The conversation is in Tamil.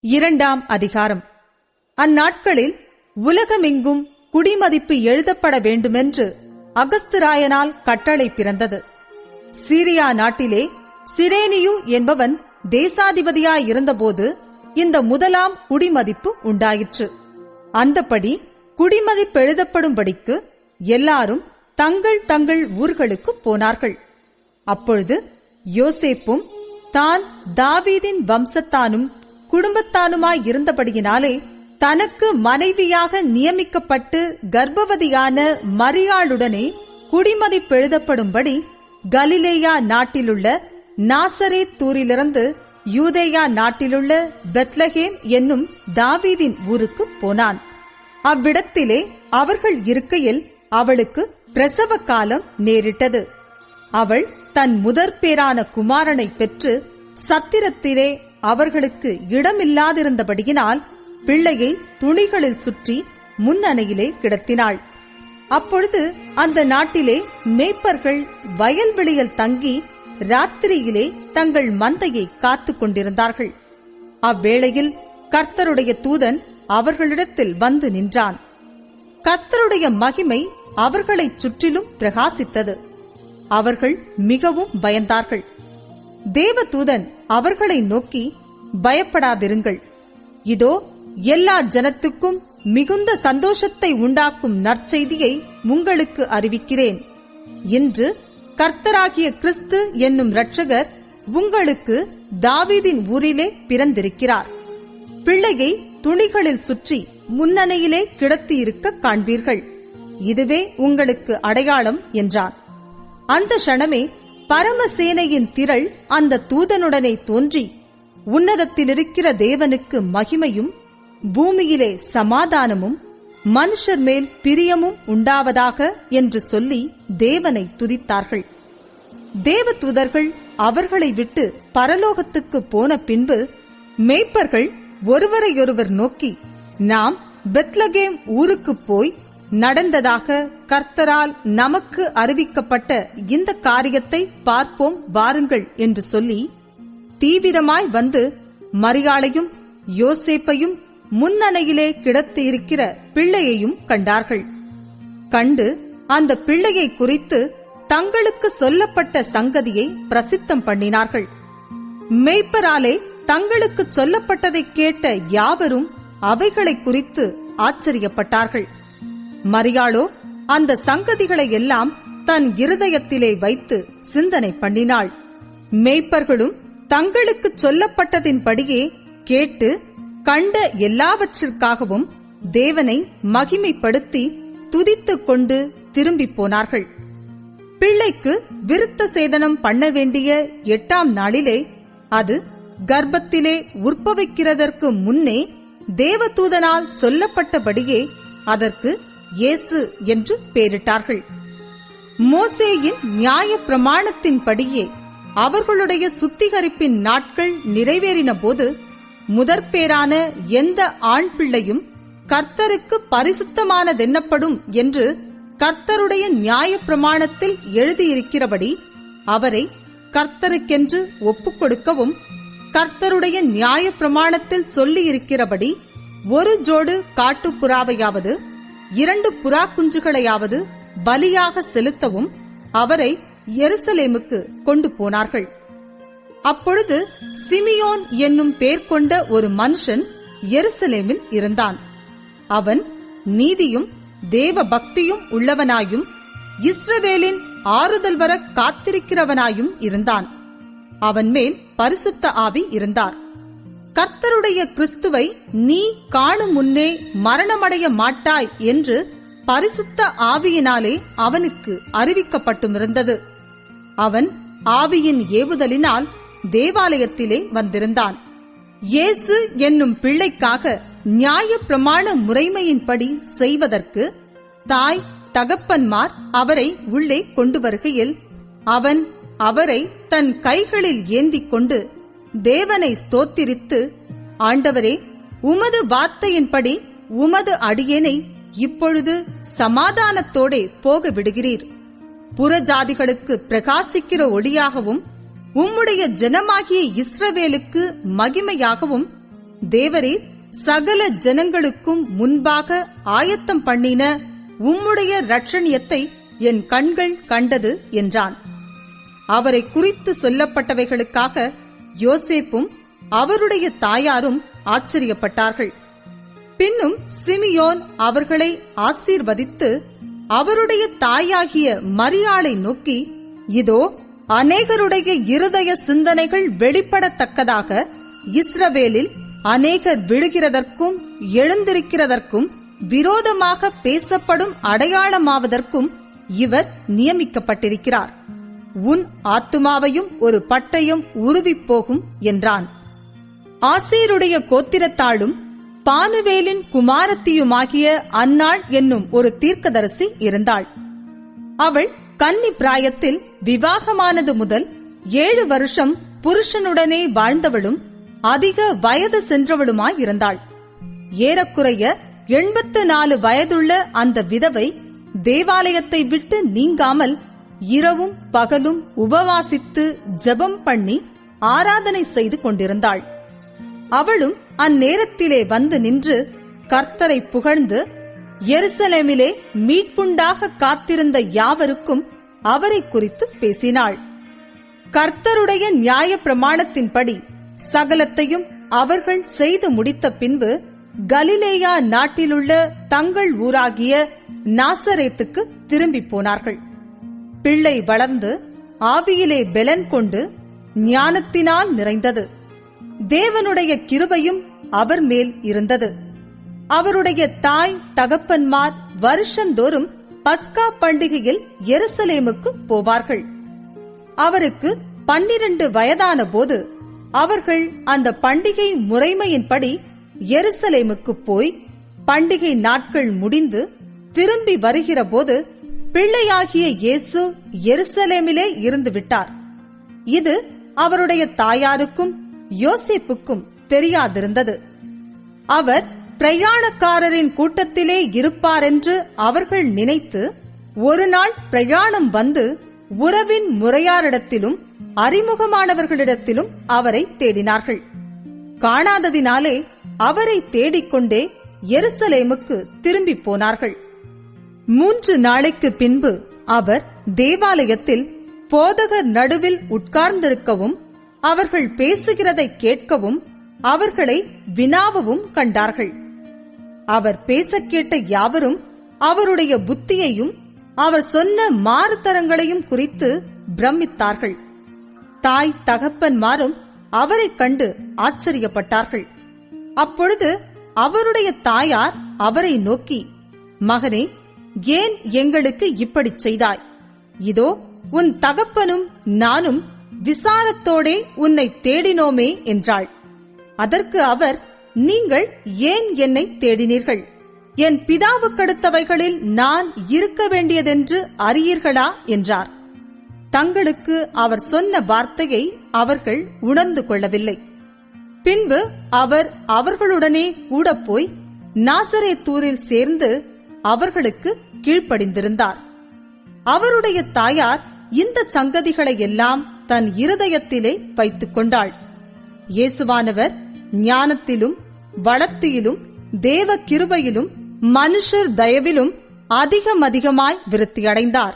2ஆம் அதிகாரம். அந்நாட்களில் உலகமெங்கும் குடிமதிப்பு எழுதப்பட வேண்டுமென்று அகஸ்துராயனால் கட்டளை பிறந்தது. சீரியா நாட்டிலே சிரேனியு என்பவன் தேசாதிபதியாயிருந்தபோது இந்த முதலாம் குடிமதிப்பு உண்டாயிற்று. அந்தப்படி குடிமதிப்பெழுதப்படும்படிக்கு எல்லாரும் தங்கள் தங்கள் ஊர்களுக்கு போனார்கள். அப்பொழுது யோசேப்பும் தான் தாவீதின் வம்சத்தானும் குடும்பத்தானுமாயிருந்தபடியினாலே தனக்கு மனைவியாக நியமிக்கப்பட்டு கர்ப்பவதியான மரியாளுடனே குடிமதிப்பெழுதப்படும்படி கலிலேயா நாட்டிலுள்ள நாசரேத்தூரிலிருந்து யூதேயா நாட்டிலுள்ள பெத்லகேம் என்னும் தாவீதின் ஊருக்கு போனான். அவ்விடத்திலே அவர்கள் இருக்கையில் அவளுக்கு பிரசவ காலம் நேரிட்டது. அவள் தன் முதற்பேரான குமாரனை பெற்று சத்திரத்திலே அவர்களுக்கு இடமில்லாதிருந்தபடியினால் பிள்ளையை துணிகளில் சுற்றி முன்னணையிலே கிடத்தினாள். அப்பொழுது அந்த நாட்டிலே மேய்ப்பர்கள் வயல்வெளியில் தங்கி ராத்திரியிலே தங்கள் மந்தையை காத்துக் கொண்டிருந்தார்கள். அவ்வேளையில் கர்த்தருடைய தூதன் அவர்களிடத்தில் வந்து நின்றான். கர்த்தருடைய மகிமை அவர்களைச் சுற்றிலும் பிரகாசித்தது. அவர்கள் மிகவும் பயந்தார்கள். தேவதூதன் அவர்களை நோக்கி, பயப்படாதிருங்கள், இதோ எல்லா ஜனத்துக்கும் மிகுந்த சந்தோஷத்தை உண்டாக்கும் நற்செய்தியை உங்களுக்கு அறிவிக்கிறேன். இன்று கர்த்தராகிய கிறிஸ்து என்னும் இரட்சகர் உங்களுக்கு தாவீதின் ஊரிலே பிறந்திருக்கிறார். பிள்ளையை துணிகளில் சுற்றி முன்னணையிலே கிடத்தியிருக்க காண்பீர்கள். இதுவே உங்களுக்கு அடையாளம் என்றான். அந்த க்ஷணமே பரமசேனையின் திரள் அந்த தூதனுடனே தோன்றி, உன்னதத்திலிருக்கிற தேவனுக்கு மகிமையும் பூமியிலே சமாதானமும் மனுஷர் மேல் பிரியமும் உண்டாவதாக என்று சொல்லி தேவனை துதித்தார்கள். தேவதூதர்கள் அவர்களை விட்டு பரலோகத்துக்கு போன பின்பு மேய்ப்பர்கள் ஒருவரையொருவர் நோக்கி, நாம் பெத்லகேம் ஊருக்குப் போய் நடந்ததாக கர்த்தரால் நமக்கு அறிவிக்கப்பட்ட இந்த காரியத்தை பார்ப்போம் வாருங்கள் என்று சொல்லி தீவிரமாய் வந்து மரியாளையும் யோசேப்பையும் முன்னணையிலே கிடத்தியிருக்கிற பிள்ளையையும் கண்டார்கள். கண்டு அந்த பிள்ளையை குறித்து தங்களுக்கு சொல்லப்பட்ட சங்கதியை பிரசித்தம் பண்ணினார்கள். மேய்ப்பராலே தங்களுக்கு சொல்லப்பட்டதை கேட்ட யாவரும் அவைகளை குறித்து ஆச்சரியப்பட்டார்கள். மரியாளோ அந்த சங்கதிகளை எல்லாம் தன் இருதயத்திலே வைத்து சிந்தனை பண்ணினாள். மேய்ப்பர்களும் தங்களுக்கு சொல்லப்பட்டதின்படியே கேட்டு கண்ட எல்லாவற்றிற்காகவும் தேவனை மகிமைப்படுத்தி துதித்துக் கொண்டு திரும்பி போனார்கள். பிள்ளைக்கு விருத்த சேதனம் பண்ண வேண்டிய 8ஆம் நாளிலே, அது கர்ப்பத்திலே உற்பவிக்கிறதற்கு முன்னே தேவதூதனால் சொல்லப்பட்டபடியே அதற்கு இயேசு என்று பெயரிட்டார்கள். மோசேயின் நியாய பிரமாணத்தின்படியே அவர்களுடைய சுத்திகரிப்பின் நாட்கள் நிறைவேறின போது முதற்பேரான எந்த ஆண் பிள்ளையும் கர்த்தருக்கு பரிசுத்தமானதென்னப்படும் என்று கர்த்தருடைய நியாய பிரமாணத்தில் எழுதியிருக்கிறபடி அவரை கர்த்தருக்கென்று ஒப்புக்கொடுக்கவும், கர்த்தருடைய நியாய பிரமாணத்தில் சொல்லியிருக்கிறபடி ஒரு ஜோடு காட்டுப்புறாவையாவது 2 புறா குஞ்சுகளையாவது பலியாக செலுத்தவும் அவரை எருசலேமுக்கு கொண்டு போனார்கள். அப்பொழுது சிமியோன் என்னும் பேர் கொண்ட ஒரு மனுஷன் எருசலேமில் இருந்தான். அவன் நீதியும் தேவ பக்தியும் உள்ளவனாயும் இஸ்ரவேலின் ஆறுதல் வர காத்திருக்கிறவனாயும் இருந்தான். அவன் மேல் பரிசுத்த ஆவி இருந்தார். கர்த்தருடைய கிறிஸ்துவை நீ காணும் முன்னே மரணமடைய மாட்டாய் என்று பரிசுத்த ஆவியினாலே அவனுக்கு அறிவிக்கப்பட்டுமிருந்தது. அவன் ஆவியின் ஏவுதலினால் தேவாலயத்திலே வந்திருந்தான். இயேசு என்னும் பிள்ளைக்காக நியாய பிரமாண முறைமையின்படி செய்வதற்கு தாய் தகப்பன்மார் அவரை உள்ளே கொண்டு வருகையில் அவன் அவரை தன் கைகளில் ஏந்திக் கொண்டு தேவனை ஸ்தோத்திரித்து, ஆண்டவரே, உமது வார்த்தையின்படி உமது அடியேனை இப்பொழுது சமாதானத்தோடே போக விடுகிறீர். புறஜாதிகளுக்கு பிரகாசிக்கிற ஒளியாகவும் உம்முடைய ஜனமாகிய இஸ்ரவேலுக்கு மகிமையாகவும் தேவரீர் சகல ஜனங்களுக்கும் முன்பாக ஆயத்தம் பண்ணின உம்முடைய இரட்சணியத்தை என் கண்கள் கண்டது என்றான். அவரை குறித்து சொல்லப்பட்டவைகளுக்காக யோசேப்பும் அவருடைய தாயாரும் ஆச்சரியப்பட்டார்கள். பின்னும் சிமியோன் அவர்களை ஆசீர்வதித்து அவருடைய தாயாகிய மரியாளை நோக்கி, இதோ அநேகருடைய இருதய சிந்தனைகள் வெளிப்படத்தக்கதாக இஸ்ரவேலில் அநேகர் விழுகிறதற்கும் எழுந்திருக்கிறதற்கும் விரோதமாக பேசப்படும் அடையாளமாவதற்கும் இவர் நியமிக்கப்பட்டிருக்கிறார். உன் ஆத்துமாவையும் ஒரு பட்டயம் உருவிப் போகும் என்றான். ஆசேருடைய கோத்திரத்தாளும் பானுவேலின் குமாரத்தியுமாகிய அன்னாள் என்னும் ஒரு தீர்க்கதரிசி இருந்தாள். அவள் கன்னி பிராயத்தில் விவாகமானது முதல் 7 வருஷம் புருஷனுடனே வாழ்ந்தவளும் அதிக வயது சென்றவளுமாயிருந்தாள். ஏறக்குறைய 84 வயதுள்ள அந்த விதவை தேவாலயத்தை விட்டு நீங்காமல் இரவும் பகலும் உபவாசித்து ஜெபம் பண்ணி ஆராதனை செய்து கொண்டிருந்தாள். அவளும் அந்நேரத்திலே வந்து நின்று கர்த்தரை புகழ்ந்து எருசலேமிலே மீட்புண்டாக காத்திருந்த யாவருக்கும் அவரை குறித்து பேசினாள். கர்த்தருடைய நியாய பிரமாணத்தின்படி சகலத்தையும் அவர்கள் செய்து முடித்த பின்பு கலிலேயா நாட்டிலுள்ள தங்கள் ஊராகிய நாசரேத்துக்கு திரும்பி போனார்கள். பிள்ளை வளர்ந்து ஆவியிலே பெலன் கொண்டு ஞானத்தினால் நிறைந்தது. தேவனுடைய கிருபையும் அவர் மேல் இருந்தது. அவருடைய தாய் தகப்பன்மார் வருஷந்தோறும் பஸ்கா பண்டிகையில் எருசலேமுக்கு போவார்கள். அவருக்கு 12 வயதான போது அவர்கள் அந்த பண்டிகை முறைமையின்படி எருசலேமுக்கு போய் பண்டிகை நாட்கள் முடிந்து திரும்பி வருகிற போது பிள்ளையாகிய இயேசு எருசலேமிலே இருந்து விட்டார். இது அவருடைய தாயாருக்கும் யோசேப்புக்கும் தெரியாதிருந்தது. அவர் பிரயாணக்காரரின் கூட்டத்திலே இருப்பாரென்று அவர்கள் நினைத்து ஒரு நாள் பிரயாணம் வந்து உறவின் முறையாரிடத்திலும் அறிமுகமானவர்களிடத்திலும் அவரை தேடினார்கள். காணாததினாலே அவரை தேடிக்கொண்டே எருசலேமுக்கு திரும்பி போனார்கள். 3 நாளைக்கு பின்பு அவர் தேவாலயத்தில் போதகர் நடுவில் உட்கார்ந்திருக்கவும் அவர்கள் பேசுகிறதை கேட்கவும் அவர்களை வினாவவும் கண்டார்கள். அவர் பேச கேட்ட யாவரும் அவருடைய புத்தியையும் அவர் சொன்ன மாறுதரங்களையும் குறித்து பிரமித்தார்கள். தாய் தகப்பன்மாரும் அவரை கண்டு ஆச்சரியப்பட்டார்கள். அப்பொழுது அவருடைய தாயார் அவரை நோக்கி, மகனே, ஏன் எங்களுக்கு இப்படிச் செய்தாய்? இதோ உன் தகப்பனும் நானும் விசாரத்தோடே உன்னை தேடினோமே என்றாள். அதற்கு அவர், நீங்கள் ஏன் என்னை தேடினீர்கள்? என் பிதாவுக்கடுத்தவைகளில் நான் இருக்க வேண்டியதென்று அறியீர்களா என்றார். தங்களுக்கு அவர் சொன்ன வார்த்தையை அவர்கள் உணர்ந்து கொள்ளவில்லை. பின்பு அவர் அவர்களுடனே கூட போய் நாசரேத்தூரில் சேர்ந்து அவர்களுக்கு கீழ்ப்படிந்திருந்தார். அவருடைய தாயார் இந்த சங்கதிகளை எல்லாம் தன் இருதயத்திலே வைத்துக் கொண்டாள். இயேசுவானவர் ஞானத்திலும் வளர்த்தியிலும் தேவ கிருபையிலும் மனுஷர் தயவிலும் அதிகமாய் விருத்தியடைந்தார்.